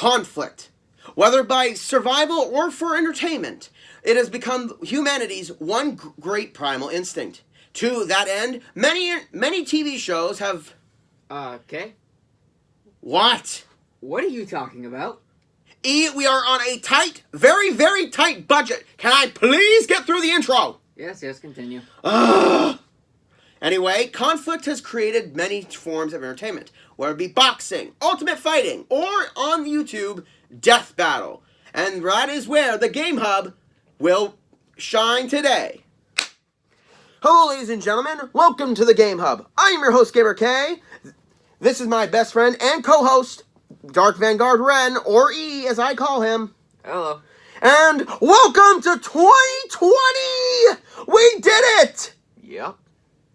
conflict. Whether by survival or for entertainment, it has become humanity's one great primal instinct. To that end, many TV shows have... Okay. What? What are you talking about? E, we are on a tight, very, very tight budget. Can I please get through the intro? Yes, continue. Ugh. Anyway, conflict has created many forms of entertainment, whether it be boxing, ultimate fighting, or on YouTube, death battle. And that is where the Game Hub will shine today. Hello, ladies and gentlemen. Welcome to the Game Hub. I am your host, Gamer K. This is my best friend and co-host, Dark Vanguard Ren, or E, as I call him. Hello. And welcome to 2020! We did it! Yep.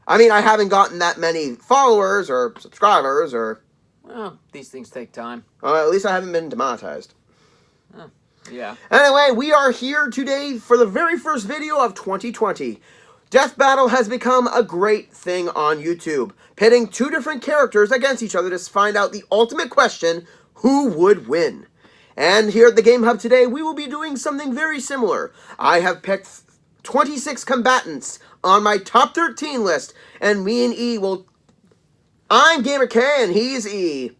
I mean, I haven't gotten that many followers or subscribers or... Well, these things take time. At least I haven't been demonetized. Yeah. Anyway, we are here today for the very first video of 2020. Death Battle has become a great thing on YouTube, pitting two different characters against each other to find out the ultimate question, who would win? And here at the Game Hub today, we will be doing something very similar. I have picked 26 combatants on my top 13 list, and me and E will... I'm Gamer K, and he's E.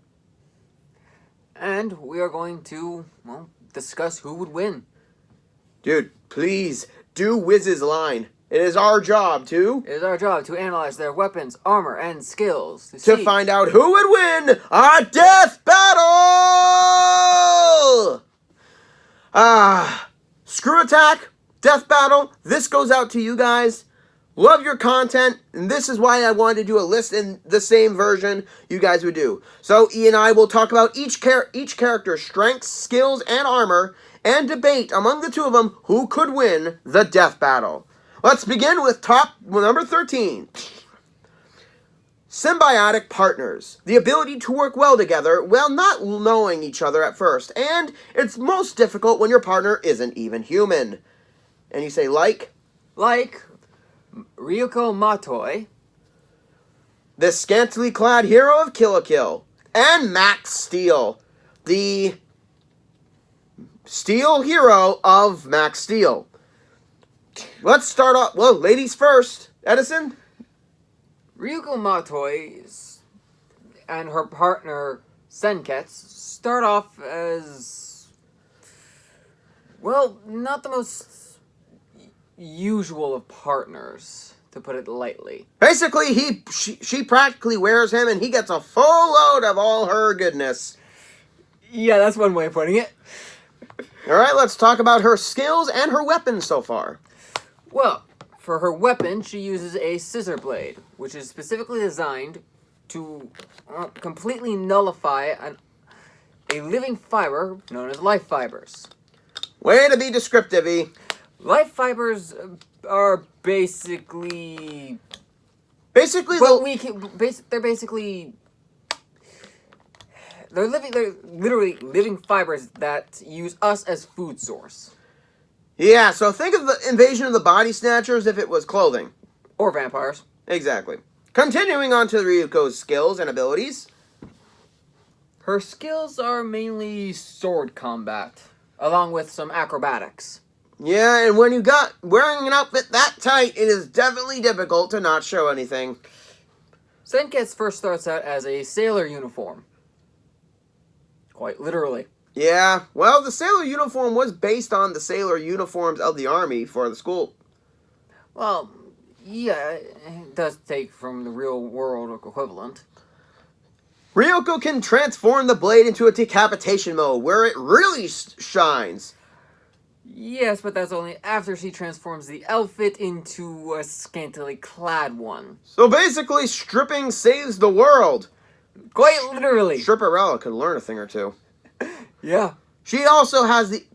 And we are going to, well, discuss who would win. Dude, please, do Wiz's line. It is our job to... It is our job to analyze their weapons, armor, and skills. To find out who would win a death battle! Screw attack, death battle, this goes out to you guys. Love your content, and this is why I wanted to do a list in the same version you guys would do. So E and I will talk about each character's strengths, skills, and armor, and debate among the two of them who could win the death battle. Let's begin with number 13. Symbiotic partners. The ability to work well together while not knowing each other at first. And it's most difficult when your partner isn't even human. And you say like? Like Ryuko Matoi. The scantily clad hero of Kill la Kill. And Max Steel. The steel hero of Max Steel. Let's start off, well, ladies first. Edison? Ryuko Matoi and her partner, Senketsu, start off as, well, not the most usual of partners, to put it lightly. Basically, she practically wears him, and he gets a full load of all her goodness. Yeah, that's one way of putting it. All right, let's talk about her skills and her weapons so far. Well, for her weapon, she uses a scissor blade, which is specifically designed to completely nullify a living fiber known as life fibers. Way to be descriptive, E. Life fibers are basically... Well, they're basically... They're literally living fibers that use us as food source. Yeah, so think of the invasion of the body snatchers if it was clothing. Or vampires. Exactly. Continuing on to Ryuko's skills and abilities. Her skills are mainly sword combat, along with some acrobatics. Yeah, and when you got wearing an outfit that tight, it is definitely difficult to not show anything. Senketsu first starts out as a sailor uniform. Quite literally. Yeah, well, the sailor uniform was based on the sailor uniforms of the army for the school. Well, yeah, it does take from the real world equivalent. Ryuko can transform the blade into a decapitation mode, where it really shines. Yes, but that's only after she transforms the outfit into a scantily clad one. So basically, stripping saves the world. Quite literally. Stripperella could learn a thing or two. Yeah. She also has the...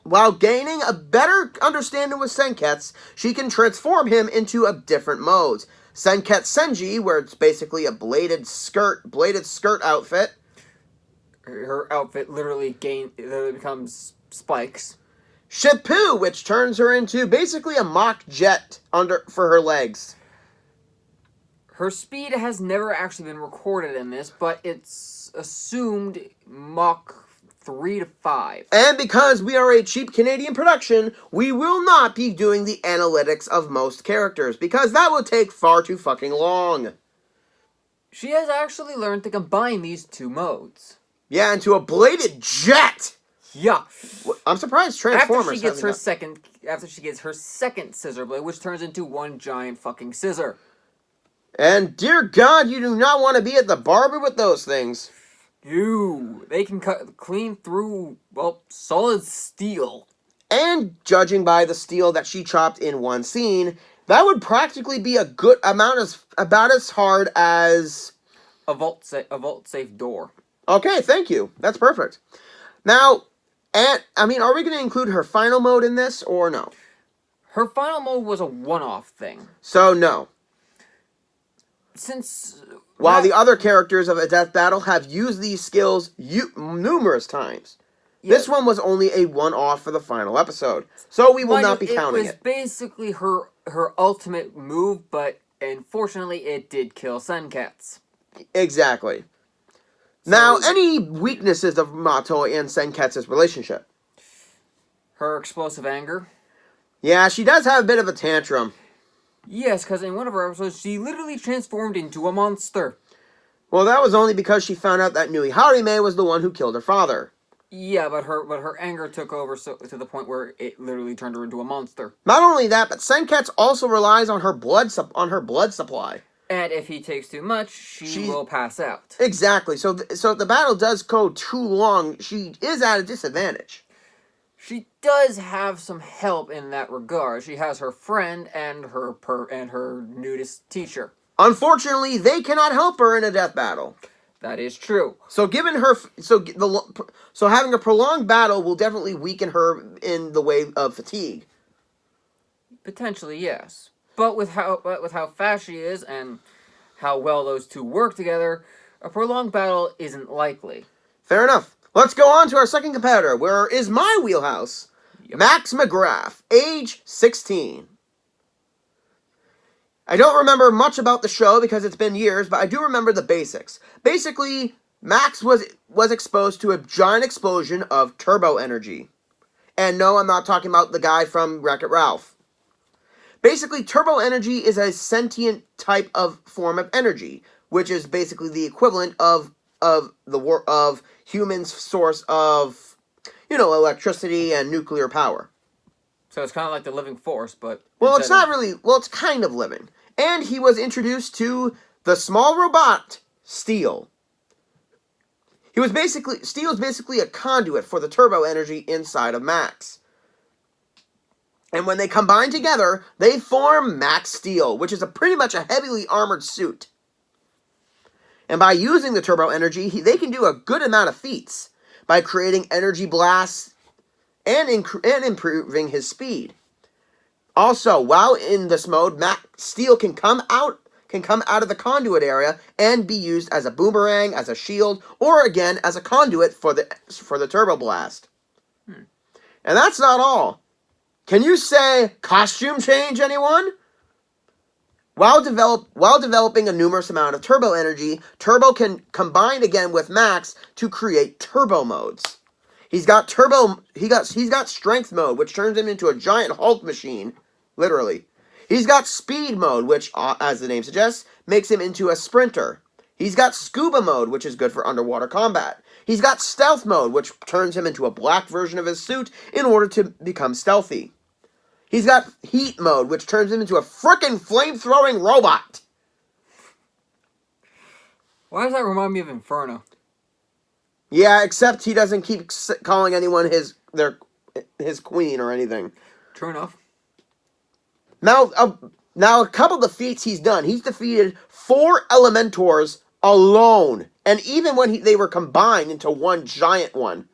while gaining a better understanding with Senketsu, she can transform him into a different modes. Senketsu Senji, where it's basically a bladed skirt outfit. Her outfit literally becomes spikes. Shippu, which turns her into basically a mock jet for her legs. Her speed has never actually been recorded in this, but it's assumed Mach 3 to 5. And because we are a cheap Canadian production, we will not be doing the analytics of most characters, because that will take far too fucking long. She has actually learned to combine these two modes. Yeah, into a bladed jet! Yeah. I'm surprised Transformers After she gets her second scissor blade, which turns into one giant fucking scissor. And dear God, you do not want to be at the barber with those things. They can cut clean through, well, solid steel. And judging by the steel that she chopped in one scene, that would practically be a good amount, about as hard as a vault safe door. Okay, thank you. That's perfect. Now, are we going to include her final mode in this, or no? Her final mode was a one-off thing. So, no. While the other characters of a death battle have used these skills numerous times, this one was only a one-off for the final episode. So, we will not be counting it. It was basically her ultimate move, but unfortunately, it did kill Senketsu. Exactly. Now, any weaknesses of Matoi and Senketsu's relationship? Her explosive anger. Yeah, she does have a bit of a tantrum. Yes, because in one of her episodes, she literally transformed into a monster. Well, that was only because she found out that Nui Harime was the one who killed her father. Yeah, but her anger took over to the point where it literally turned her into a monster. Not only that, but Senketsu also relies on her blood supply. And if he takes too much, she will pass out. Exactly. So if the battle does go too long, she is at a disadvantage. She does have some help in that regard. She has her friend and her nudist teacher. Unfortunately, they cannot help her in a death battle. That is true. So having a prolonged battle will definitely weaken her in the way of fatigue. Potentially, yes. But with how fast she is and how well those two work together, a prolonged battle isn't likely. Fair enough. Let's go on to our second competitor, where is my wheelhouse. Yep. Max McGrath, age 16. I don't remember much about the show because it's been years, but I do remember the basics. Basically, Max was exposed to a giant explosion of turbo energy. And no, I'm not talking about the guy from Wreck-It Ralph. Basically, turbo energy is a sentient type of form of energy, which is basically the equivalent of humans' source of, electricity and nuclear power. So it's kind of like the living force, but it's not really. Well, it's kind of living. And he was introduced to the small robot Steel. Steel is basically a conduit for the turbo energy inside of Max. And when they combine together, they form Max Steel, which is pretty much a heavily armored suit. And by using the turbo energy, they can do a good amount of feats by creating energy blasts and improving his speed. Also, while in this mode, Max Steel can come out of the conduit area and be used as a boomerang, as a shield, or again as a conduit for the turbo blast. And that's not all. Can you say costume change, anyone? While developing a numerous amount of turbo energy, Turbo can combine again with Max to create turbo modes. He's got strength mode, which turns him into a giant Hulk machine, literally. He's got speed mode, which, as the name suggests, makes him into a sprinter. He's got scuba mode, which is good for underwater combat. He's got stealth mode, which turns him into a black version of his suit in order to become stealthy. He's got heat mode, which turns him into a frickin' flame-throwing robot. Why does that remind me of Inferno? Yeah, except he doesn't keep calling anyone his queen or anything. True enough. Now a couple of the feats he's done. He's defeated 4 Elementors alone. And even when they were combined into one giant one.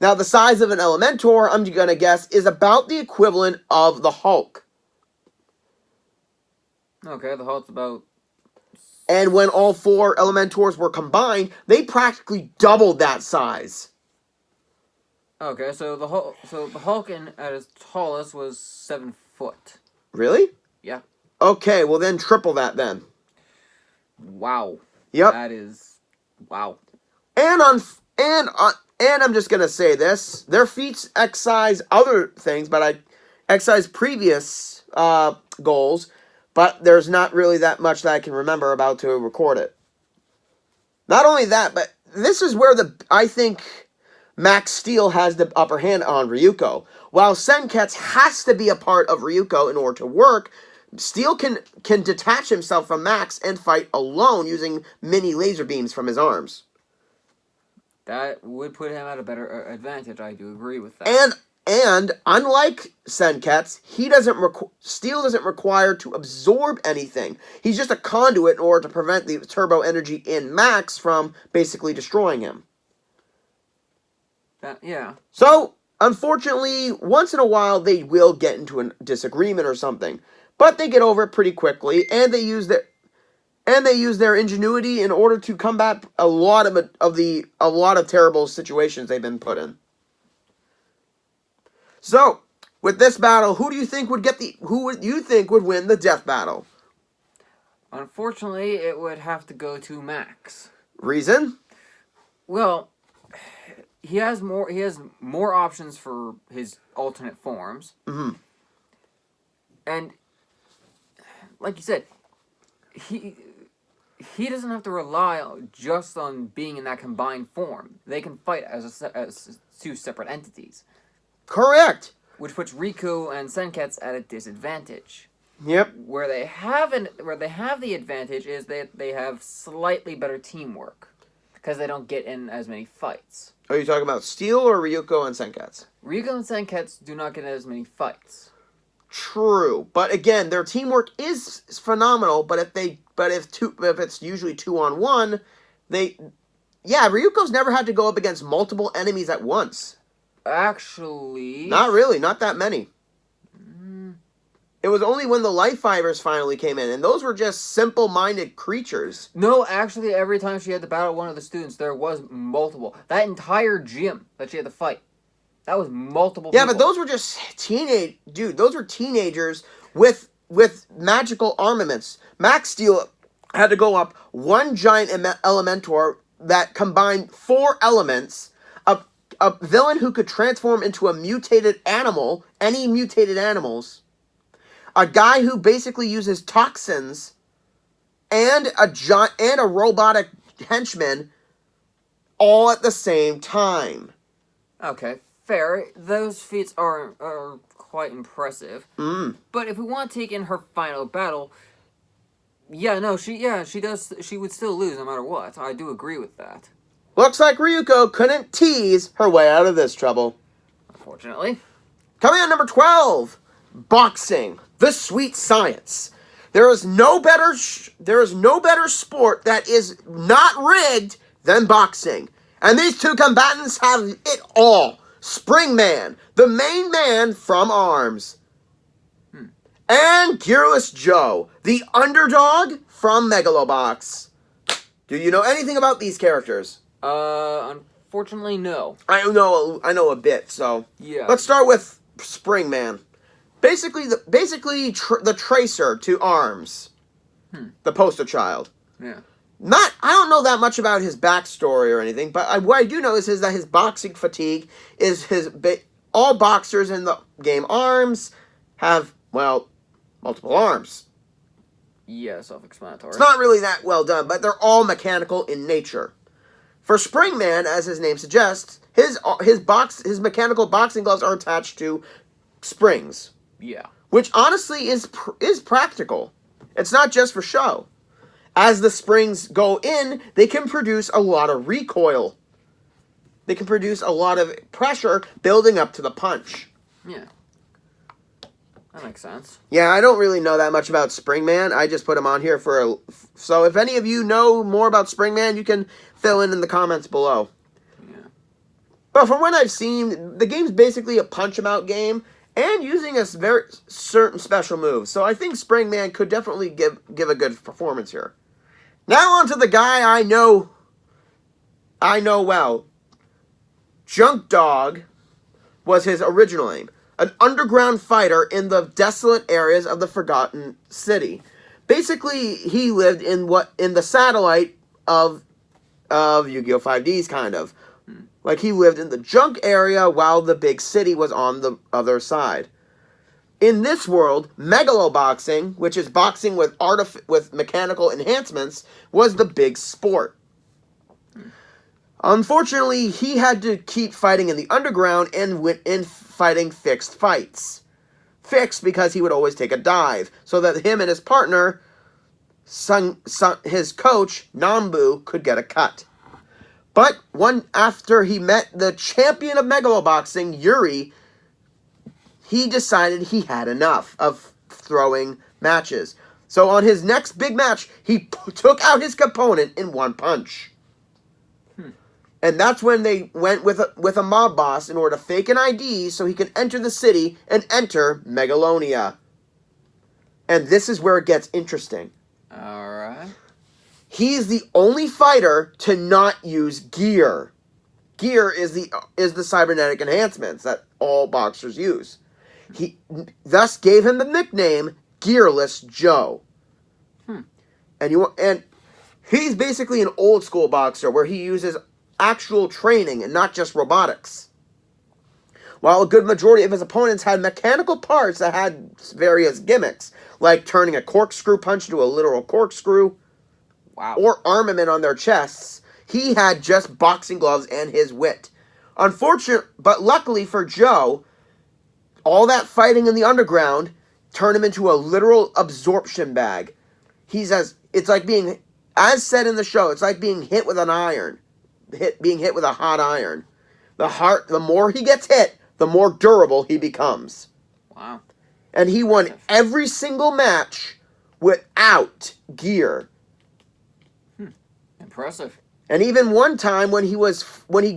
Now, the size of an Elementor, I'm going to guess, is about the equivalent of the Hulk. Okay, the Hulk's about... And when all 4 Elementors were combined, they practically doubled that size. Okay, so the Hulk at its tallest was 7 foot. Really? Yeah. Okay, well then triple that then. Wow. Yep. That is... Wow. and I'm just going to say this, their feats excise other things, but I excise previous goals, but there's not really that much that I can remember about to record it. Not only that, but this is where I think Max Steel has the upper hand on Ryuko. While Senketsu has to be a part of Ryuko in order to work, Steel can detach himself from Max and fight alone using mini laser beams from his arms. That would put him at a better advantage. I do agree with that. And unlike Senketsu, Steel doesn't require to absorb anything. He's just a conduit in order to prevent the turbo energy in Max from basically destroying him. Yeah. So, unfortunately, once in a while they will get into a disagreement or something, but they get over it pretty quickly, and they use their ingenuity in order to combat a lot of terrible situations they've been put in. So, with this battle, who would you think would win the death battle? Unfortunately, it would have to go to Max. Reason? Well, he has more options for his alternate forms. Mm-hmm. And like you said, he doesn't have to rely just on being in that combined form. They can fight as two separate entities. Correct. Which puts Riku and Senketsu at a disadvantage. Yep. Where they have the advantage is that they have slightly better teamwork because they don't get in as many fights. Are you talking about Steel or Ryuko and Senketsu? Ryuko and Senketsu do not get in as many fights. True, but again, their teamwork is phenomenal. But if it's usually 2-on-1, Ryuko's never had to go up against multiple enemies at once. Actually, not really, not that many. It was only when the life fibers finally came in, and those were just simple-minded creatures. No, actually, every time she had to battle one of the students, there was multiple. That entire gym that she had to fight, that was multiple people. Yeah, but those were just those were teenagers with magical armaments. Max Steel had to go up one giant Elementor that combined 4 elements, a villain who could transform into a mutated animal, any mutated animals, a guy who basically uses toxins, and a robotic henchman, all at the same time. Okay, fair. Those feats are quite impressive. But if we want to take in her final battle, she would still lose no matter what. I do agree with that. Looks like Ryuko couldn't tease her way out of this trouble. Unfortunately. Coming in number 12, boxing, the sweet science. There is no better sport that is not rigged than boxing. And these two combatants have it all. Springman, the main man from ARMS. And Gearless Joe, the underdog from Megalobox. Do you know anything about these characters? Unfortunately, no. I know a bit, so... Yeah. Let's start with Springman. Basically, the tracer to ARMS. The poster child. Yeah. I don't know that much about his backstory or anything, but what I do know is that his boxing fatigue is all boxers in the game ARMS have, multiple arms. Yeah, self-explanatory. It's not really that well done, but they're all mechanical in nature. For Springman, as his name suggests, his mechanical boxing gloves are attached to springs. Yeah. Which honestly is practical. It's not just for show. As the springs go in, they can produce a lot of recoil. They can produce a lot of pressure building up to the punch. Yeah. That makes sense. Yeah, I don't really know that much about Springman. I just put him on here so if any of you know more about Springman, you can fill in the comments below. Yeah. But from what I've seen, the game's basically a punch-em-out game and using a very certain special moves. So I think Springman could definitely give a good performance here. Now on to the guy I know well. Junk Dog was his original name. An underground fighter in the desolate areas of the Forgotten City. Basically, he lived in the satellite of Yu-Gi-Oh! 5D's kind of. Like he lived in the junk area while the big city was on the other side. In this world, megaloboxing, which is boxing with with mechanical enhancements, was the big sport. Unfortunately, he had to keep fighting in the underground and went in fighting fixed fights. Fixed because he would always take a dive, so that him and his partner, his coach, Nambu, could get a cut. But after he met the champion of megaloboxing, Xiii, he decided he had enough of throwing matches. So on his next big match, he took out his opponent in one punch. And that's when they went with a mob boss in order to fake an ID so he can enter the city and enter Megalonia. And this is where it gets interesting. Alright. He's the only fighter to not use gear. Gear is the cybernetic enhancements that all boxers use. He thus gave him the nickname Gearless Joe. And he's basically an old school boxer where he uses actual training and not just robotics. While a good majority of his opponents had mechanical parts that had various gimmicks, like turning a corkscrew punch into a literal corkscrew, or armament on their chests, he had just boxing gloves and his wit. But luckily for Joe, all that fighting in the underground turned him into a literal absorption bag. It's like being, as said in the show, it's like being hit with an iron. Being hit with a hot iron. The more he gets hit, the more durable he becomes. Wow. And he won every single match without gear. Impressive. And even one time when he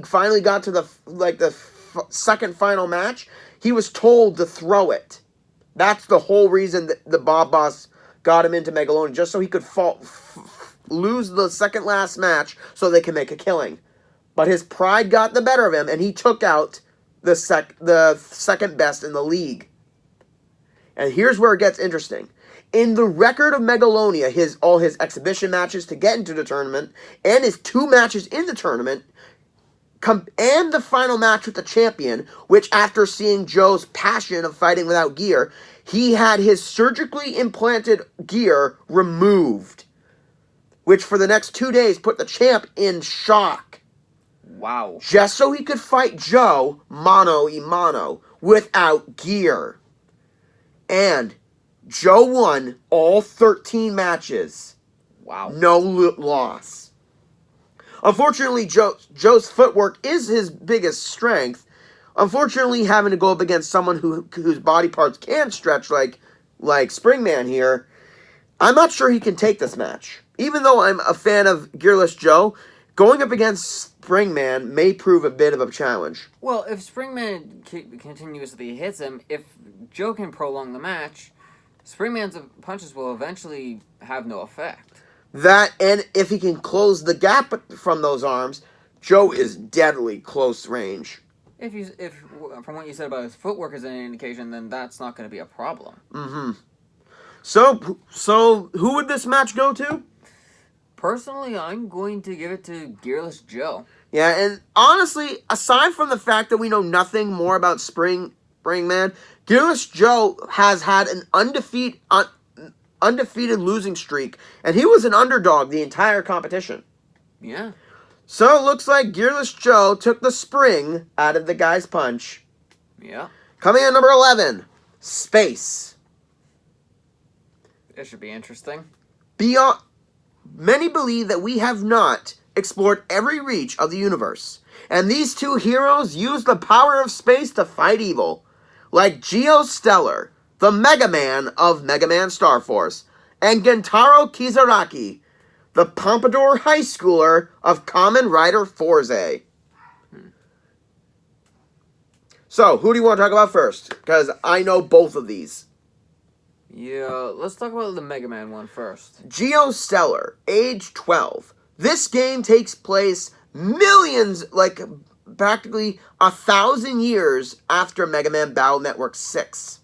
finally got to the second final match, he was told to throw it. That's the whole reason that the mob boss got him into Megalonia, just so he could lose the second last match so they can make a killing. But his pride got the better of him, and he took out the second best in the league. And here's where it gets interesting. In the record of Megalonia, all his exhibition matches to get into the tournament, and his 2 matches in the tournament, and the final match with the champion, which after seeing Joe's passion of fighting without gear, he had his surgically implanted gear removed, which for the next 2 days put the champ in shock. Wow. Just so he could fight Joe mano a mano without gear. And Joe won all 13 matches. Wow. No loss. Unfortunately, Joe's footwork is his biggest strength. Unfortunately, having to go up against someone whose body parts can stretch like Springman here, I'm not sure he can take this match. Even though I'm a fan of Gearless Joe, going up against Springman may prove a bit of a challenge. Well, if Springman continuously hits him, if Joe can prolong the match, Springman's punches will eventually have no effect. That, and if he can close the gap from those arms, Joe is deadly close range. If from what you said about his footwork is an indication, then that's not going to be a problem. Mm-hmm. So who would this match go to? Personally, I'm going to give it to Gearless Joe. Yeah, and honestly, aside from the fact that we know nothing more about Springman, Gearless Joe has had an undefeated losing streak, and he was an underdog the entire competition. Yeah. So it looks like Gearless Joe took the spring out of the guy's punch. Yeah. Coming in number 11, Space. It should be interesting. Many believe that we have not explored every reach of the universe, and these 2 heroes use the power of space to fight evil, like Stellar, the Mega Man of Mega Man Star Force, and Gentaro Kizaraki, the Pompadour High Schooler of Kamen Rider Forze. So, who do you want to talk about first? Because I know both of these. Yeah, let's talk about the Mega Man one first. Stellar, age 12. This game takes place millions, practically 1,000 years after Mega Man Battle Network 6.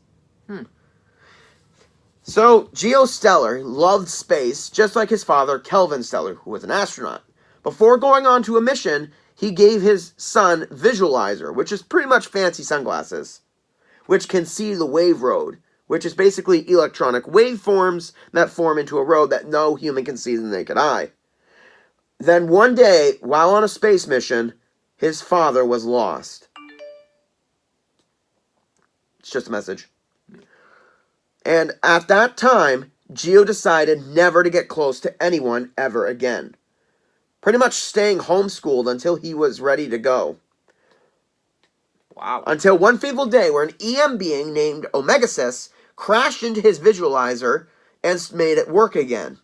So, Stellar loved space, just like his father, Kelvin Stellar, who was an astronaut. Before going on to a mission, he gave his son Visualizer, which is pretty much fancy sunglasses, which can see the wave road, which is basically electronic waveforms that form into a road that no human can see with the naked eye. Then one day, while on a space mission, his father was lost. It's just a message. And at that time, Geo decided never to get close to anyone ever again. Pretty much staying homeschooled until he was ready to go. Wow. Until one fateful day where an EM being named Omegasis crashed into his visualizer and made it work again.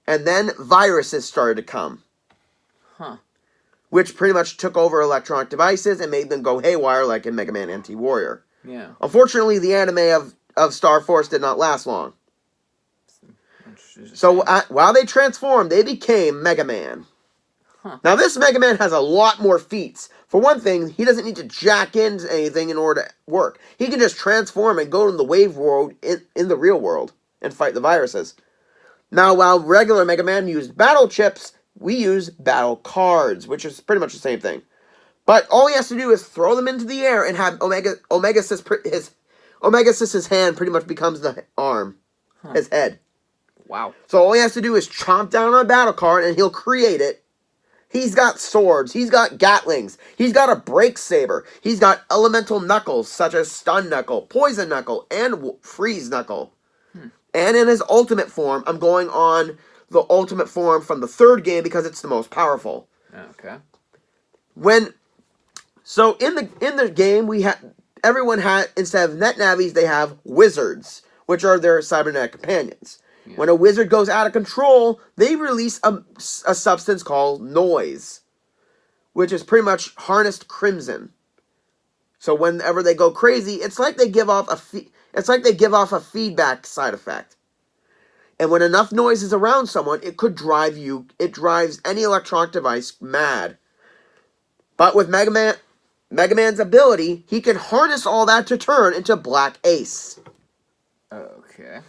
And then viruses started to come. Huh. Which pretty much took over electronic devices and made them go haywire like in Mega Man Anti-Warrior. Yeah. Unfortunately, the anime of Star Force did not last long. So while they transformed, they became Mega Man. Huh. Now this Mega Man has a lot more feats. For one thing, he doesn't need to jack into anything in order to work. He can just transform and go to the wave world in the real world and fight the viruses. Now while regular Mega Man used battle chips, we use battle cards, which is pretty much the same thing. But all he has to do is throw them into the air and have Omegasis's hand pretty much becomes the arm, his head. Wow. So all he has to do is chomp down on a battle card and he'll create it. He's got swords, he's got gatlings, he's got a break saber, he's got elemental knuckles such as stun knuckle, poison knuckle, and freeze knuckle. And in his ultimate form, I'm going on the ultimate form from the third game because it's the most powerful. Okay. So in the game everyone had, instead of net navis, they have wizards, which are their cybernetic companions. Yeah. When a wizard goes out of control, they release a substance called noise, which is pretty much harnessed crimson. So whenever they go crazy, it's like they give off a feedback side effect. And when enough noise is around someone, it drives any electronic device mad. But with Mega Man's ability, he can harness all that to turn into Black Ace. Okay.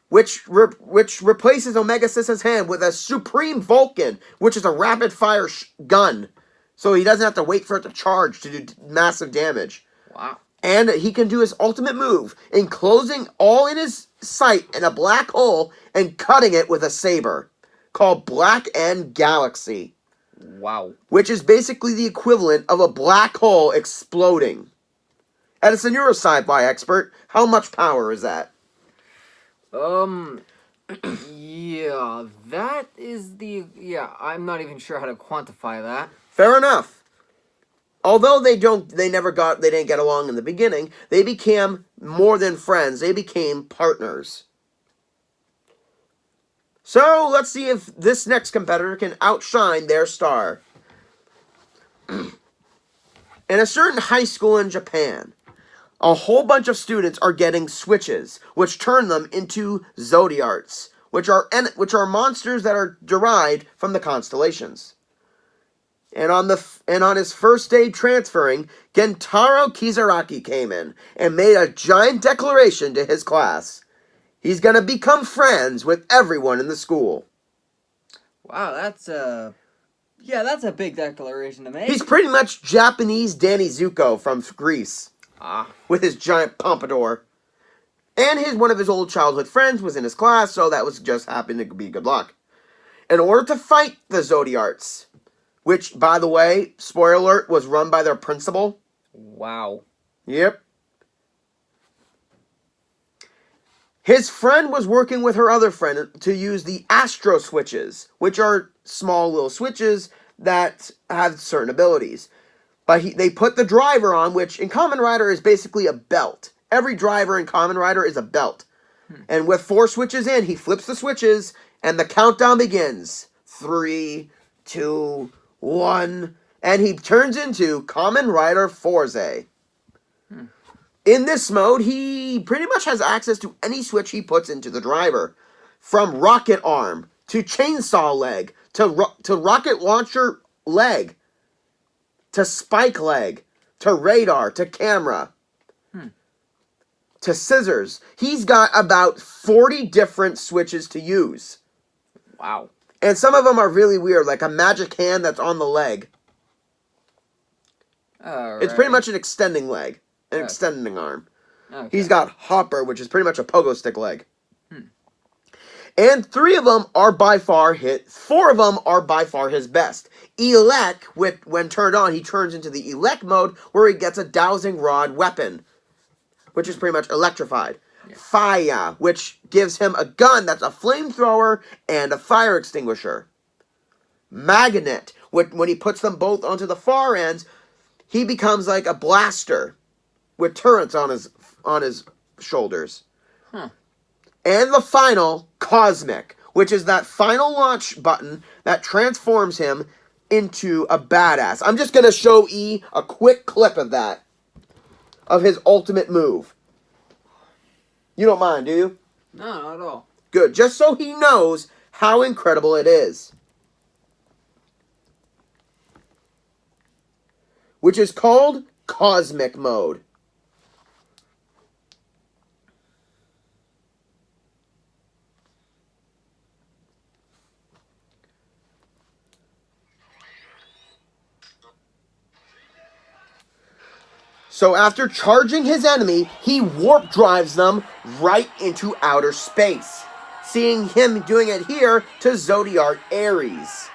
Which replaces Omegasis's hand with a Supreme Vulcan, which is a rapid-fire gun. So he doesn't have to wait for it to charge to do massive damage. Wow. And he can do his ultimate move, enclosing all in his sight in a black hole and cutting it with a saber, called Black End Galaxy. Wow. Which is basically the equivalent of a black hole exploding. Edison, you're a sci-fi expert. How much power is that? Yeah, that is I'm not even sure how to quantify that. Fair enough. Although they didn't get along in the beginning, they became more than friends. They became partners. So, let's see if this next competitor can outshine their star. In a certain high school in Japan, a whole bunch of students are getting switches, which turn them into Zodiarts, which are monsters that are derived from the constellations. And on his first day transferring, Gentaro Kizaraki came in and made a giant declaration to his class. He's gonna become friends with everyone in the school. Wow, that's a big declaration to make. He's pretty much Japanese Danny Zuko from Greece. With his giant pompadour. And one of his old childhood friends was in his class, so that was just happened to be good luck. In order to fight the Zodiarts, which, by the way, spoiler alert, was run by their principal. Wow. Yep. His friend was working with her other friend to use the Astro Switches, which are small little switches that have certain abilities. But they put the driver on, which in Kamen Rider is basically a belt. Every driver in Kamen Rider is a belt. And with 4 switches in, he flips the switches, and the countdown begins. 3, 2, 1, and he turns into Kamen Rider Forze. In this mode, he pretty much has access to any switch he puts into the driver. From rocket arm, to chainsaw leg, to rocket launcher leg, to spike leg, to radar, to camera, to scissors. He's got about 40 different switches to use. Wow. And some of them are really weird, like a magic hand that's on the leg. All It's pretty right. much an extending leg, an Yes. extending arm. Okay. He's got Hopper, which is pretty much a pogo stick leg. Hmm. And 3 of them are by far 4 of them are by far his best. Elec, when turned on, he turns into the Elec mode, where he gets a dowsing rod weapon, which is pretty much electrified. Yeah. Fire, which gives him a gun that's a flamethrower and a fire extinguisher. Magnet, when he puts them both onto the far ends, he becomes like a blaster with turrets on his shoulders. Huh. And the final, Cosmic, which is that final launch button that transforms him into a badass. I'm just going to show E a quick clip of that, of his ultimate move. You don't mind, do you? No, not at all. Good, just so he knows how incredible it is. Which is called Cosmic Mode. So after charging his enemy, he warp drives them right into outer space. Seeing him doing it here to Zodiac Ares.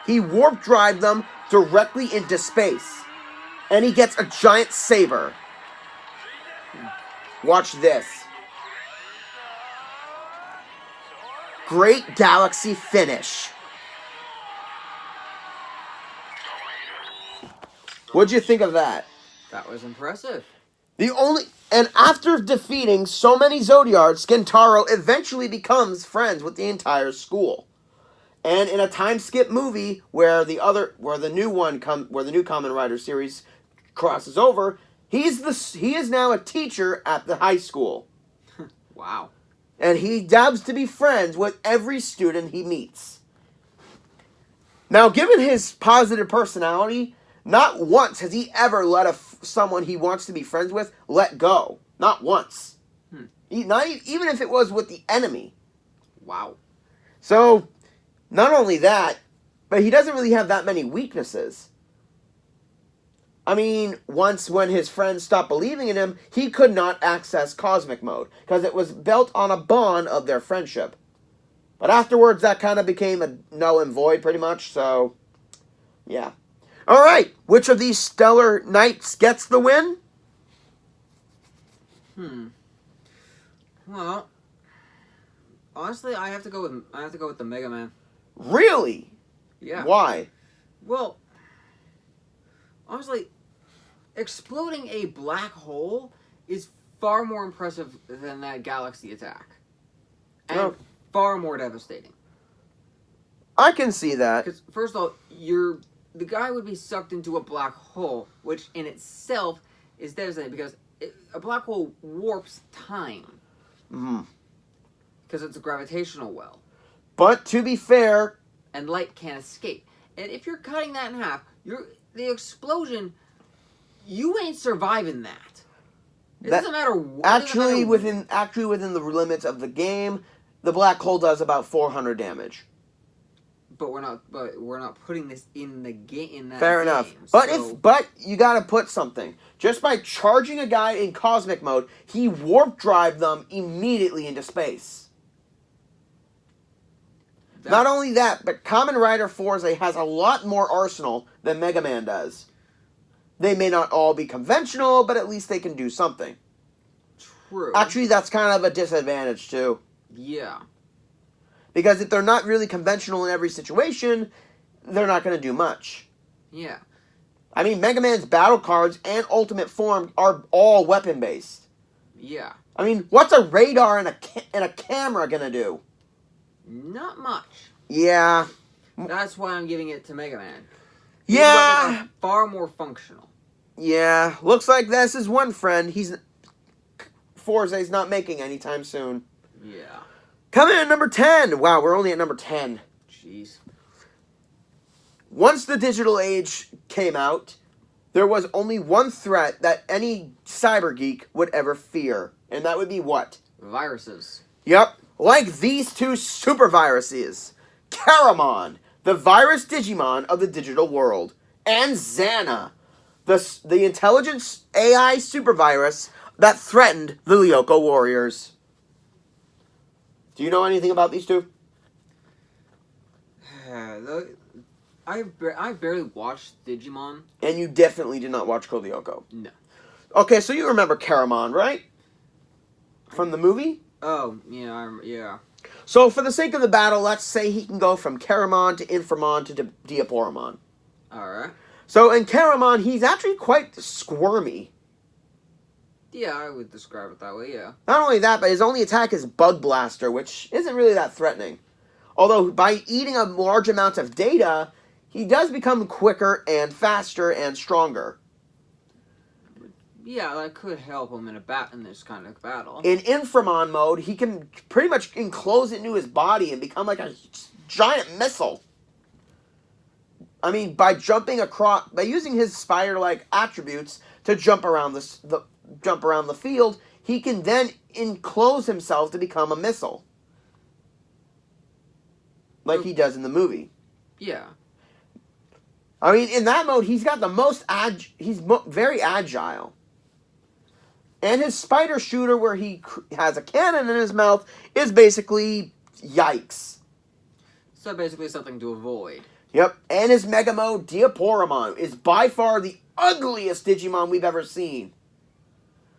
He warp drive them directly into space. And he gets a giant saber. Watch this. Great galaxy finish. What'd you think of that? That was impressive. And after defeating so many Zodiarts, Gintaro eventually becomes friends with the entire school. And in a time skip movie where the new Kamen Rider series crosses over, he is now a teacher at the high school. Wow. And he dabs to be friends with every student he meets. Now, given his positive personality, not once has he ever let someone he wants to be friends with let go. Not once. Even if it was with the enemy. Wow. So, not only that, but he doesn't really have that many weaknesses. I mean, once when his friends stopped believing in him, he could not access Cosmic Mode, because it was built on a bond of their friendship. But afterwards, that kind of became a null and void, pretty much, so, yeah. Alright, which of these stellar knights gets the win? Well, honestly, I have to go with the Mega Man. Really? Yeah. Why? Well, honestly, exploding a black hole is far more impressive than that galaxy attack. And Oh. far more devastating. I can see that. Because, first of all, the guy would be sucked into a black hole, which in itself is devastating because a black hole warps time. Mm-hmm. Because it's a gravitational well. But to be fair, And light can't escape. And if you're cutting that in half, the explosion, you ain't surviving that. It doesn't matter what. actually within the limits of the game, the black hole does about 400 damage. But we're not putting this in the game. In that Fair game, enough. so- But you gotta put something. Just by charging a guy in Cosmic Mode, he warp drive them immediately into space. Not only that, but Kamen Rider Forza has a lot more arsenal than Mega Man does. They may not all be conventional, but at least they can do something. True. Actually, that's kind of a disadvantage, too. Yeah. Because if they're not really conventional in every situation, they're not going to do much. Yeah. I mean, Mega Man's battle cards and Ultimate Form are all weapon-based. Yeah. I mean, what's a radar and a camera going to do? Not much. Yeah. That's why I'm giving it to Mega Man. Yeah. These weapons are far more functional. Yeah. Looks like this is one friend. Forza's not making anytime soon. Yeah. Coming in at number 10. Wow, we're only at number 10. Jeez. Once the digital age came out, there was only one threat that any cyber geek would ever fear. And that would be what? Viruses. Yep. Like these two super viruses. Caramon, the virus Digimon of the digital world, and Xana, the intelligence AI supervirus that threatened the Lyoko warriors. Do you know anything about these two? I barely watched Digimon. And you definitely did not watch Code Lyoko. No. Okay, so you remember Karamon, right? From the movie? Oh, yeah, yeah. So for the sake of the battle, let's say he can go from Karamon to Inframon to Diaporomon. Alright. So in Karamon, he's actually quite squirmy. Yeah, I would describe it that way, yeah. Not only that, but his only attack is Bug Blaster, which isn't really that threatening. Although by eating a large amount of data, he does become quicker and faster and stronger. Yeah, that could help him in this kind of battle. In Inframon mode, he can pretty much enclose it into his body and become like a giant missile. I mean, by jumping across, by using his spider-like attributes to jump around the field, he can then enclose himself to become a missile, like he does in the movie. Yeah. I mean, in that mode, he's got the most very agile. And his spider shooter, where he has a cannon in his mouth, is basically yikes. So basically something to avoid. Yep, and his Mega Mode, Diaporomon, is by far the ugliest Digimon we've ever seen.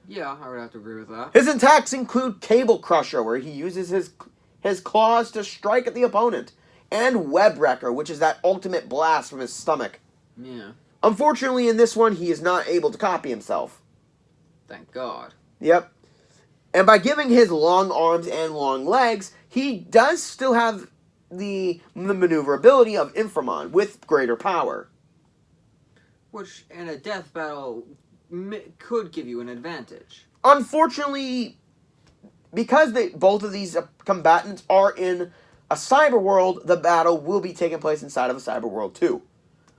Yeah, I would have to agree with that. His attacks include Cable Crusher, where he uses his claws to strike at the opponent, and Web Wrecker, which is that ultimate blast from his stomach. Yeah. Unfortunately, in this one, he is not able to copy himself. Thank God. Yep. And by giving his long arms and long legs, he does still have the maneuverability of Inframon with greater power. Which, in a death battle, could give you an advantage. Unfortunately, because both of these combatants are in a cyber world, the battle will be taking place inside of a cyber world too.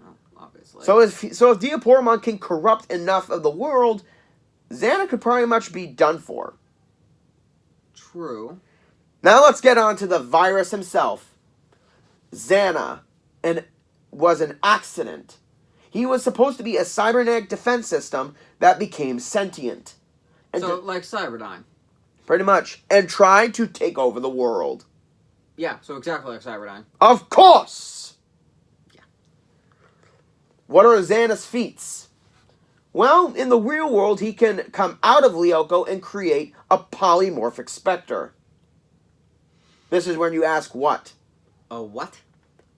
Oh, obviously. So if Diaporomon can corrupt enough of the world, Xana could pretty much be done for. True. Now let's get on to the virus himself. Xana was an accident. He was supposed to be a cybernetic defense system that became sentient. And So, like Cyberdyne. pretty much. And tried to take over the world. Yeah, so exactly like Cyberdyne. Of course! Yeah. What are Xana's feats? Well, in the real world, he can come out of Lyoko and create a polymorphic specter. This is when you ask what? A what?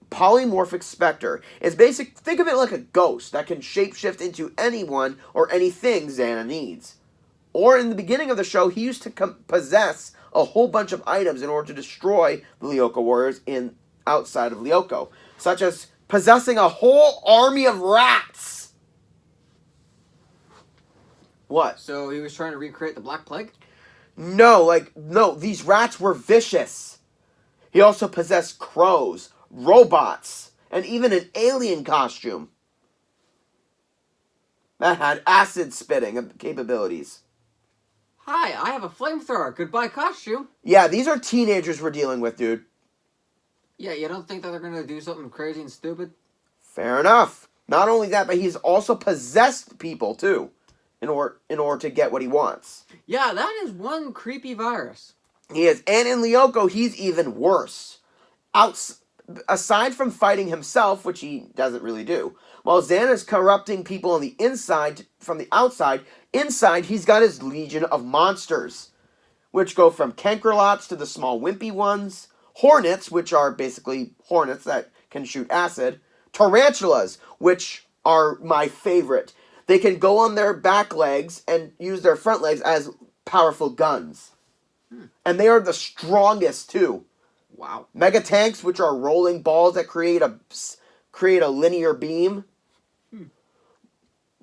Polymorphic specter is basic. Think of it like a ghost that can shapeshift into anyone or anything Xana needs. Or in the beginning of the show, he used to possess a whole bunch of items in order to destroy the Lyoko warriors outside of Lyoko, such as possessing a whole army of rats. What? So he was trying to recreate the Black Plague? No, these rats were vicious. He also possessed crows, robots, and even an alien costume that had acid spitting capabilities. Hi, I have a flamethrower. Goodbye costume. Yeah, these are teenagers we're dealing with, dude. Yeah, you don't think that they're going to do something crazy and stupid? Fair enough. Not only that, but he's also possessed people, too, in order to get what he wants. Yeah, that is one creepy virus. He is. And in Lyoko, he's even worse. Aside from fighting himself, which he doesn't really do, while Xana's corrupting people on the inside from the outside, inside he's got his legion of monsters, which go from Kenkerlots to the small wimpy ones, Hornets, which are basically hornets that can shoot acid, Tarantulas, which are my favorite. They can go on their back legs and use their front legs as powerful guns. And they are the strongest, too. Wow. Mega tanks, which are rolling balls that create a linear beam.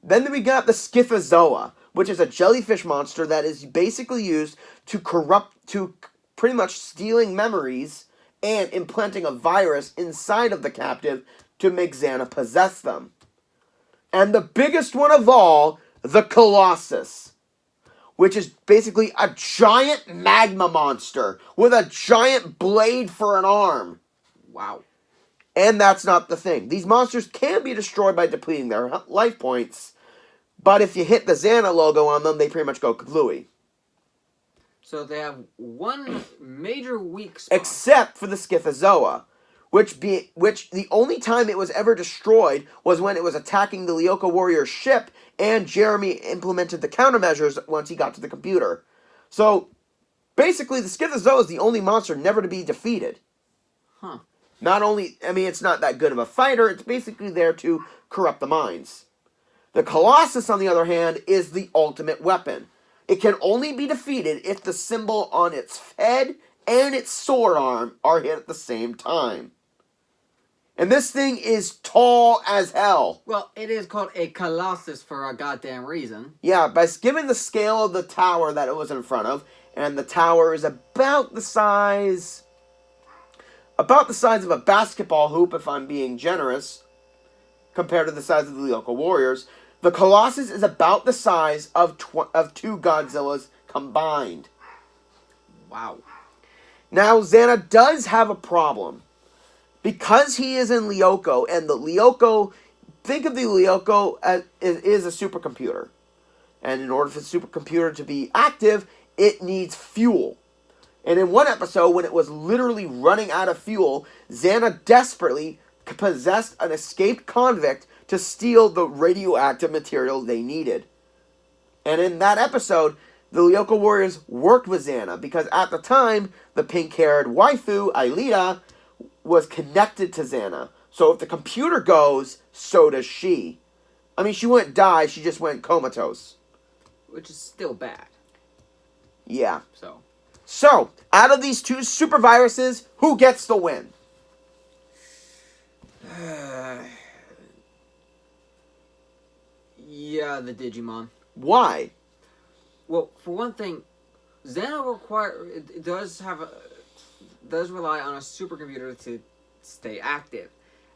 Then we got the Scythozoa, which is a jellyfish monster that is basically used to pretty much stealing memories and implanting a virus inside of the captive to make Xana possess them. And the biggest one of all, the Colossus, which is basically a giant magma monster with a giant blade for an arm. Wow. And that's not the thing. These monsters can be destroyed by depleting their life points, but if you hit the Xana logo on them, they pretty much go kablooey. So they have one major weak spot. Except for the Scythozoa, which the only time it was ever destroyed was when it was attacking the Lyoko warrior's ship, and Jeremy implemented the countermeasures once he got to the computer. So, basically, the Scythozoa is the only monster never to be defeated. Huh. Not only, I mean, it's not that good of a fighter, it's basically there to corrupt the minds. The Colossus, on the other hand, is the ultimate weapon. It can only be defeated if the symbol on its head and its sword arm are hit at the same time. And this thing is tall as hell. Well, it is called a Colossus for a goddamn reason. Yeah, by given the scale of the tower that it was in front of, and the tower is about the size of a basketball hoop, if I'm being generous, compared to the size of the Lyoko warriors, the Colossus is about the size of two Godzillas combined. Wow. Now, Xana does have a problem. Because he is in Lyoko, and the Lyoko, think of the Lyoko as is a supercomputer. And in order for the supercomputer to be active, it needs fuel. And in one episode, when it was literally running out of fuel, Xana desperately possessed an escaped convict to steal the radioactive material they needed. And in that episode, the Lyoko warriors worked with Xana, because at the time, the pink-haired waifu, Aelita, was connected to Xana. So if the computer goes, so does she. I mean, she wouldn't die, she just went comatose. Which is still bad. Yeah. So, out of these two super viruses, who gets the win? Yeah, the Digimon. Why? Well, for one thing, Xana does rely on a supercomputer to stay active.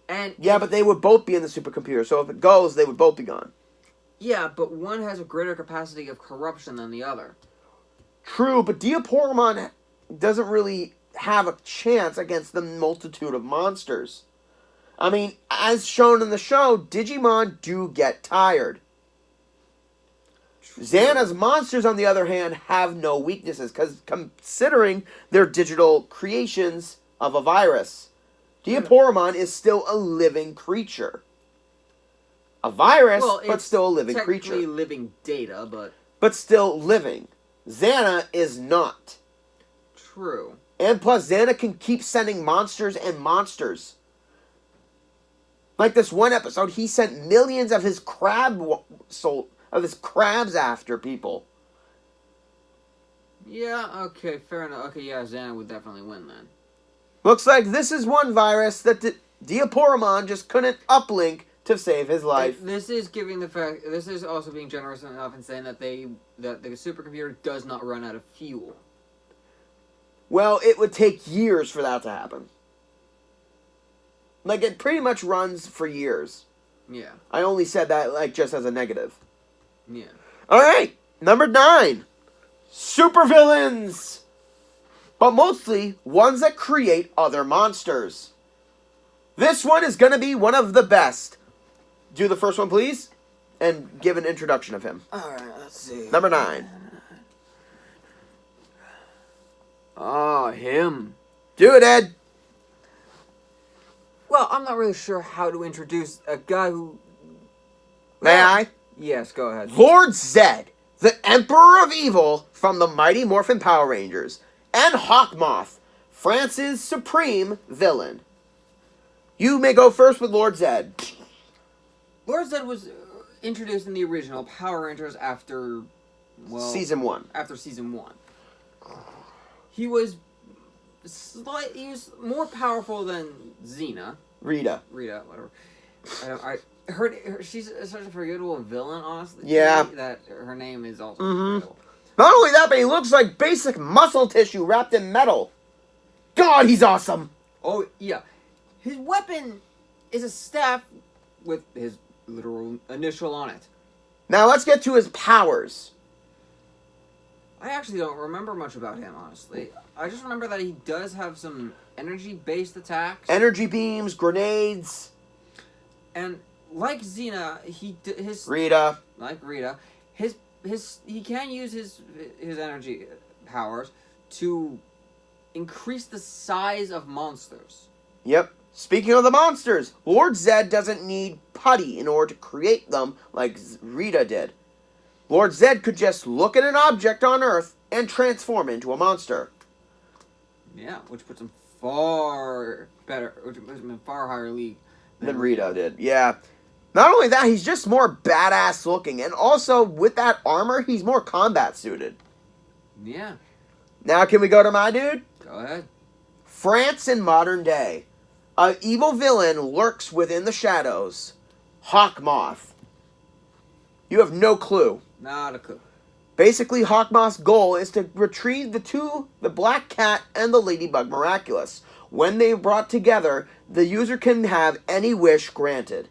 And yeah, but they would both be in the supercomputer, so if it goes, they would both be gone. Yeah, but one has a greater capacity of corruption than the other. True, but Diaporomon doesn't really have a chance against the multitude of monsters. I mean, as shown in the show, Digimon do get tired. Xana's monsters, on the other hand, have no weaknesses, because considering they're digital creations of a virus, Diaporomon is still a living creature. A virus, but still a living creature. Technically living data, but still living. Xana is not. True. And plus, Xana can keep sending monsters and monsters. Like this one episode, he sent millions of his crabs after people. Yeah, okay, fair enough. Okay, yeah, Xana would definitely win then. Looks like this is one virus that Diaporomon just couldn't uplink to save his life. This is also being generous enough in saying that the supercomputer does not run out of fuel. Well, it would take years for that to happen. Like, it pretty much runs for years. Yeah. I only said that, like, just as a negative. Yeah. Alright, number 9. Supervillains! But mostly ones that create other monsters. This one is going to be one of the best. Do the first one, please, and give an introduction of him. Alright, let's see. Number 9. Oh, him. Do it, Ed. Well, I'm not really sure how to introduce a guy who... May I? Yes, go ahead. Lord Zed, the Emperor of Evil from the Mighty Morphin Power Rangers, and Hawkmoth, France's supreme villain. You may go first with Lord Zed. Lord Zed was introduced in the original Power Rangers after... Well, Season 1. After Season 1. He was more powerful than Xena. Rita, whatever. I heard she's such a forgettable villain, honestly. Yeah. That her name is also forgettable. Not only that, but he looks like basic muscle tissue wrapped in metal. God, he's awesome. Oh, yeah. His weapon is a staff with his literal initial on it. Now let's get to his powers. I actually don't remember much about him, honestly. I just remember that he does have some energy-based attacks. Energy beams, grenades. And like Xena, Rita. Like Rita, he can use his energy powers to increase the size of monsters. Yep. Speaking of the monsters, Lord Zed doesn't need putty in order to create them like Rita did. Lord Zed could just look at an object on Earth and transform into a monster. Yeah, which puts him far higher league than Rita did. Yeah. Not only that, he's just more badass looking, and also with that armor, he's more combat suited. Yeah. Now, can we go to my dude? Go ahead. France in modern day. An evil villain lurks within the shadows. Hawkmoth. You have no clue. Not a clue. Basically, Hawkmoth's goal is to retrieve the Black Cat and the Ladybug Miraculous. When they are brought together, the user can have any wish granted.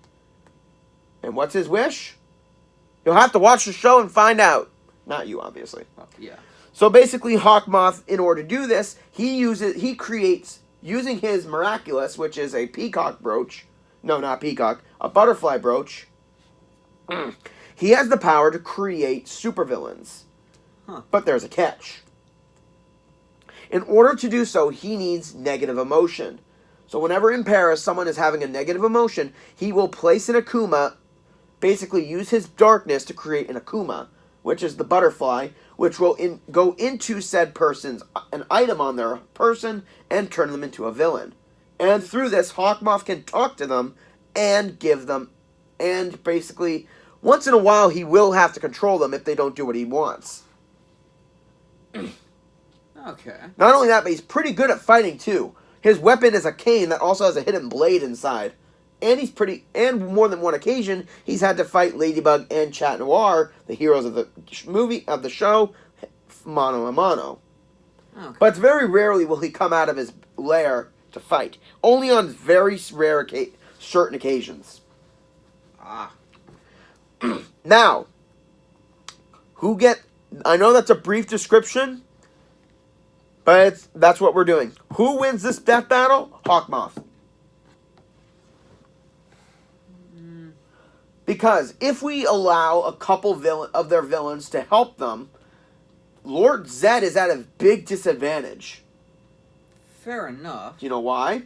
And what's his wish? You'll have to watch the show and find out. Not you, obviously. Well, yeah. So basically, Hawkmoth, in order to do this, he creates, using his Miraculous, which is a peacock brooch. No, not peacock. A butterfly brooch. He has the power to create supervillains. Huh. But there's a catch. In order to do so, he needs negative emotion. So whenever in Paris someone is having a negative emotion, he will place an Akuma, basically use his darkness to create an Akuma, which is the butterfly, which will go into said person's an item on their person and turn them into a villain. And through this, Hawkmoth can talk to them and give them, and basically, once in a while, he will have to control them if they don't do what he wants. Okay. Not only that, but he's pretty good at fighting too. His weapon is a cane that also has a hidden blade inside. And more than one occasion, he's had to fight Ladybug and Chat Noir, the heroes of the show, mano a mano. Okay. But very rarely will he come out of his lair to fight. Only on very rare certain occasions. Ah. Now, I know that's a brief description, but that's what we're doing. Who wins this death battle? Hawkmoth. Because if we allow a couple of their villains to help them, Lord Zed is at a big disadvantage. Fair enough. Do you know why?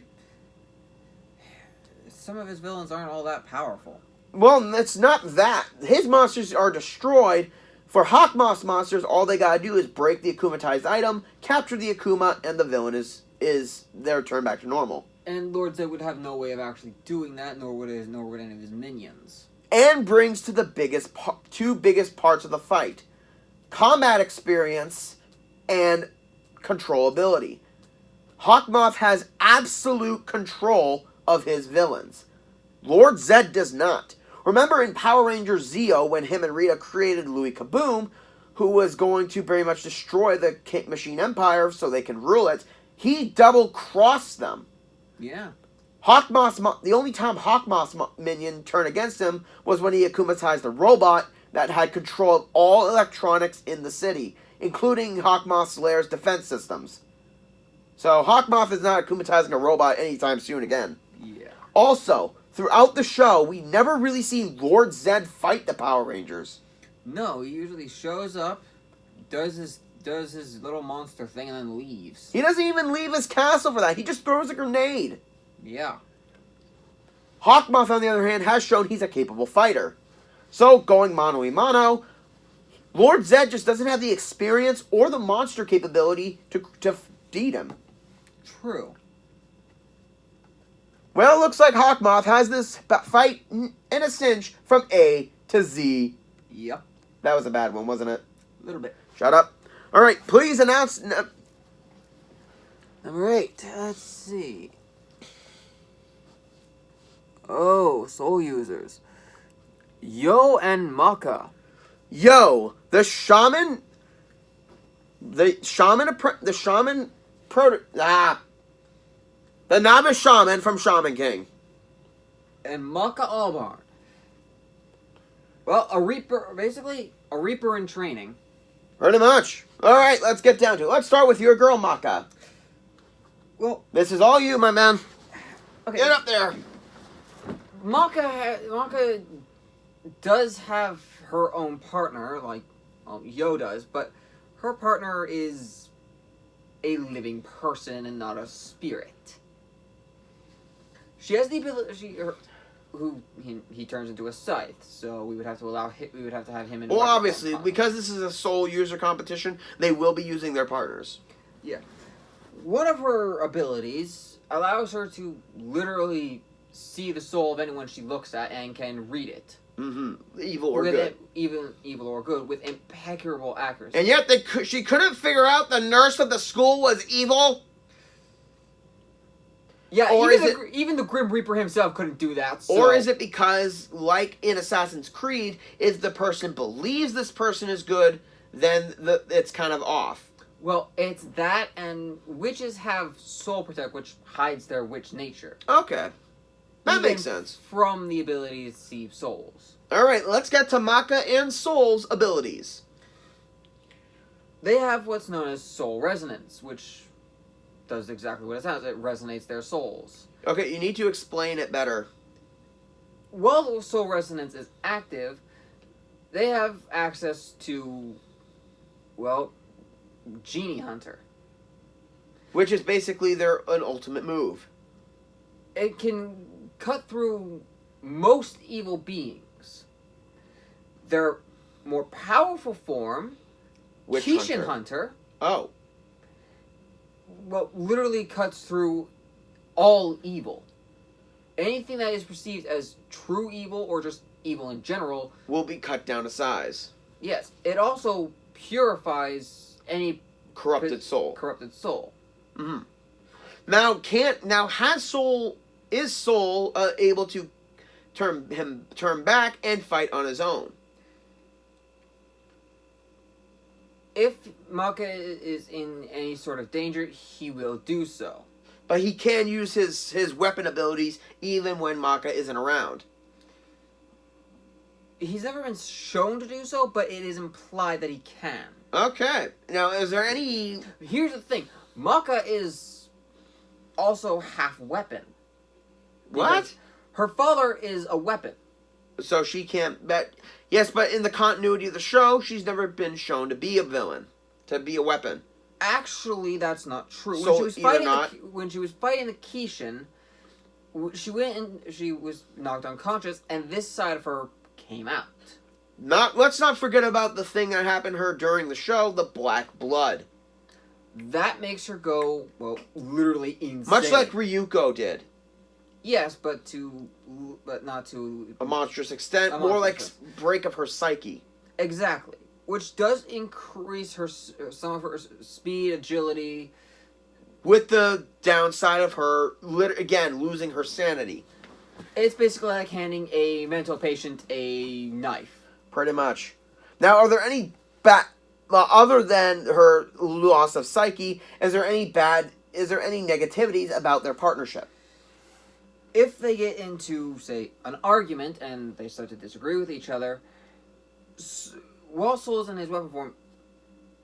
Some of his villains aren't all that powerful. Well, it's not that. His monsters are destroyed. For Hawkmoth's monsters, all they gotta do is break the akumatized item, capture the Akuma, and the villain is their turn back to normal. And Lord Zed would have no way of actually doing that, nor would any of his minions. And brings to the two biggest parts of the fight: combat experience and controllability. Hawkmoth has absolute control of his villains. Lord Zed does not. Remember in Power Rangers Zeo, when him and Rita created Louis Kaboom, who was going to very much destroy the Machine Empire so they can rule it, he double-crossed them. Yeah. The only time Hawkmoth's minion turned against him was when he akumatized a robot that had control of all electronics in the city, including Hawkmoth's lair's defense systems. So Hawkmoth is not akumatizing a robot anytime soon again. Yeah. Also, throughout the show, we never really see Lord Zed fight the Power Rangers. No, he usually shows up, does his little monster thing, and then leaves. He doesn't even leave his castle for that. He just throws a grenade. Yeah. Hawkmoth, on the other hand, has shown he's a capable fighter. So, going mano a mano, Lord Zed just doesn't have the experience or the monster capability to beat him. True. Well, it looks like Hawkmoth has this fight in a cinch from A to Z. Yep. That was a bad one, wasn't it? A little bit. Shut up. All right, please announce... Number 8. Let's see. Oh, Soul Users. Yo and Maka. Yo, the novice shaman from Shaman King. And Maka Albarn. Well, basically a Reaper in training. Pretty much. All right, let's get down to it. Let's start with your girl, Maka. Well, This is all you, my man. okay. Get up there. Maka does have her own partner, like Yo does, but her partner is a living person and not a spirit. She has the ability. He turns into a scythe, so we would have to have him in. Well, obviously, because this is a sole user competition, they will be using their partners. Yeah. One of her abilities allows her to literally see the soul of anyone she looks at and can read it. Mm-hmm. Evil or good. Even evil or good, with impeccable accuracy. And yet she couldn't figure out the nurse of the school was evil? Yeah, or even the Grim Reaper himself couldn't do that. So. Or is it because, like in Assassin's Creed, if the person believes this person is good, then it's kind of off? Well, it's that, and witches have Soul Protect, which hides their witch nature. Okay. That makes sense. From the ability to see souls. Alright, let's get to Maka and Soul's abilities. They have what's known as Soul Resonance, which does exactly what it sounds. It resonates their souls. Okay, you need to explain it better. While Soul Resonance is active, they have access to, well, Genie Hunter. Which is basically an ultimate move. It can cut through most evil beings. Their more powerful form, Xiii Hunter. Oh. Well, literally cuts through all evil. Anything that is perceived as true evil or just evil in general will be cut down to size. Yes. It also purifies any corrupted soul. Mm-hmm. Is Soul able to turn back and fight on his own? If Maka is in any sort of danger, he will do so. But he can use his weapon abilities even when Maka isn't around. He's never been shown to do so, but it is implied that he can. Okay. Now, is there any... Here's the thing. Maka is also half weapon. What? Her father is a weapon. So she can't bet... Yes, but in the continuity of the show, she's never been shown to be a villain. To be a weapon. Actually, that's not true. So When she was fighting the Xiii, she went and she was knocked unconscious, and this side of her came out. Let's not forget about the thing that happened to her during the show, the black blood. That makes her go, well, literally insane. Much like Ryuko did. Yes, but not to a monstrous extent. More like break of her psyche. Exactly, which does increase some of her speed, agility. With the downside of her again losing her sanity. It's basically like handing a mental patient a knife. Pretty much. Now, are there any other than her loss of psyche? Is there any negativities about their partnership? If they get into, say, an argument and they start to disagree with each other, while Soul is in his weapon form,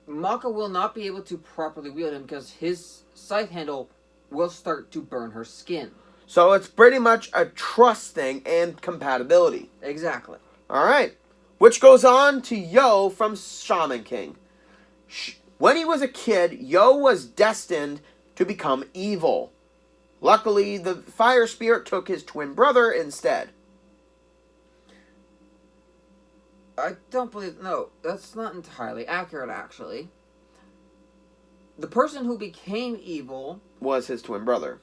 Maka will not be able to properly wield him because his scythe handle will start to burn her skin. So it's pretty much a trust thing and compatibility. Exactly. Alright. Which goes on to Yo from Shaman King. When he was a kid, Yo was destined to become evil. Luckily, the fire spirit took his twin brother instead. I don't believe... No, that's not entirely accurate, actually. The person who became evil... was his twin brother.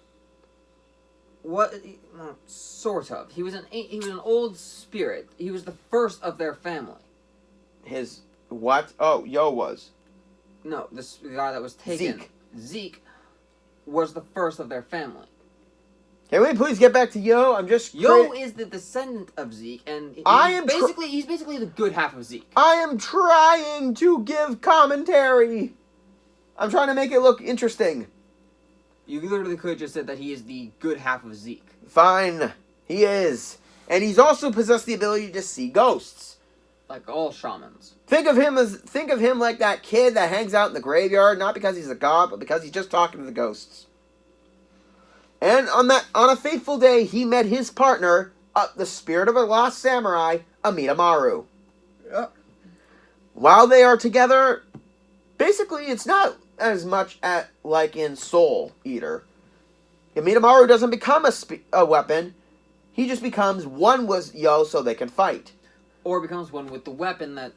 What? Well, sort of. He was an old spirit. He was the first of their family. His... what? Oh, Yo was. No, the guy that was taken... Zeke was the first of their family. Can we please get back to Yo? Yo is the descendant of Zeke, and he's basically the good half of Zeke. I am trying to give commentary. I'm trying to make it look interesting. You literally could have just said that he is the good half of Zeke. Fine. He is. And he's also possessed the ability to see ghosts. Like all shamans. Think of him like that kid that hangs out in the graveyard, not because he's a god, but because he's just talking to the ghosts. And on a fateful day, he met his partner, the spirit of a lost samurai, Amidamaru. Yep. While they are together, basically it's not as much like in Soul Eater. Amidamaru doesn't become a weapon. He just becomes one with Yo so they can fight. Or becomes one with the weapon that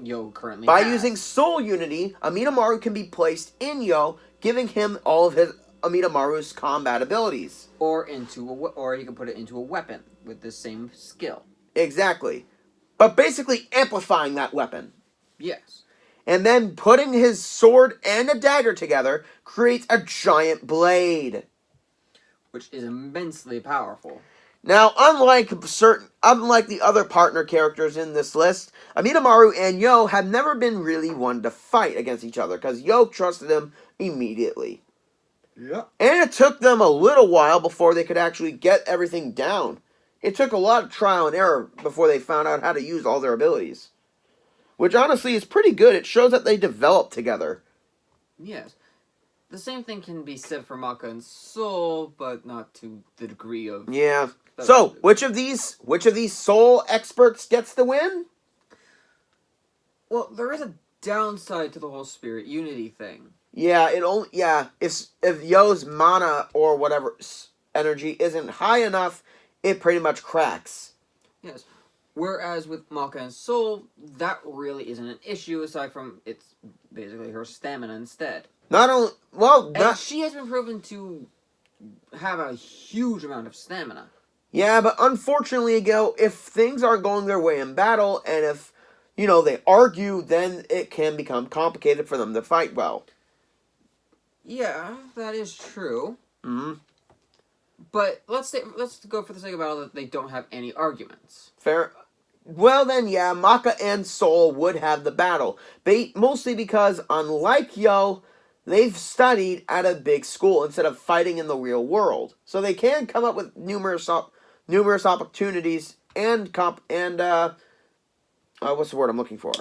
Yo currently By has. using Soul Unity, Amidamaru can be placed in Yo, giving him all of his Amidamaru's combat abilities. Or you can put it into a weapon with the same skill. Exactly. But basically amplifying that weapon. Yes. And then putting his sword and a dagger together creates a giant blade. Which is immensely powerful. Now, unlike the other partner characters in this list, Amidamaru and Yo have never been really one to fight against each other, because Yo trusted him immediately. Yep. And it took them a little while before they could actually get everything down. It took a lot of trial and error before they found out how to use all their abilities. Which honestly is pretty good. It shows that they developed together. Yes. The same thing can be said for Maka and Soul, but not to the degree of... Yeah. So, which of these Soul experts gets the win? Well, there is a downside to the whole Spirit Unity thing. Yeah, if Yo's mana or whatever energy isn't high enough, it pretty much cracks. Yes. Whereas with Maka and Soul, that really isn't an issue, aside from it's basically her stamina instead. And she has been proven to have a huge amount of stamina. Yeah, but unfortunately, if things aren't going their way in battle, and if, they argue, then it can become complicated for them to fight well. Yeah, that is true. Mm-hmm. But let's go for the sake of battle that they don't have any arguments. Fair. Well then, yeah, Maka and Soul would have the battle. Mostly because, unlike Yo, they've studied at a big school instead of fighting in the real world. So they can come up with numerous opportunities and what's the word I'm looking for?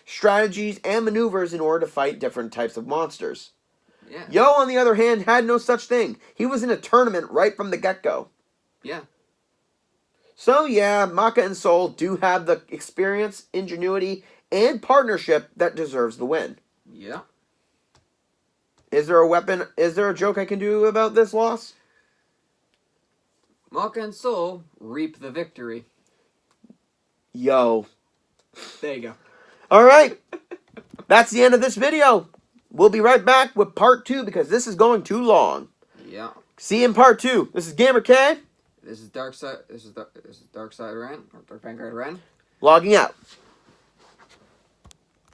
Strategies and maneuvers in order to fight different types of monsters. Yeah. Yo, on the other hand, had no such thing. He was in a tournament right from the get-go. Yeah. So yeah, Maka and Soul do have the experience, ingenuity, and partnership that deserves the win. Yeah. Is there a joke I can do about this loss? Maka and Soul reap the victory. Yo. There you go. Alright. That's the end of this video. We'll be right back with part 2 because this is going too long. Yeah. See you in part 2. This is Gamer K. This is Dark Side Ren, or Dark Vanguard Ren. Logging out.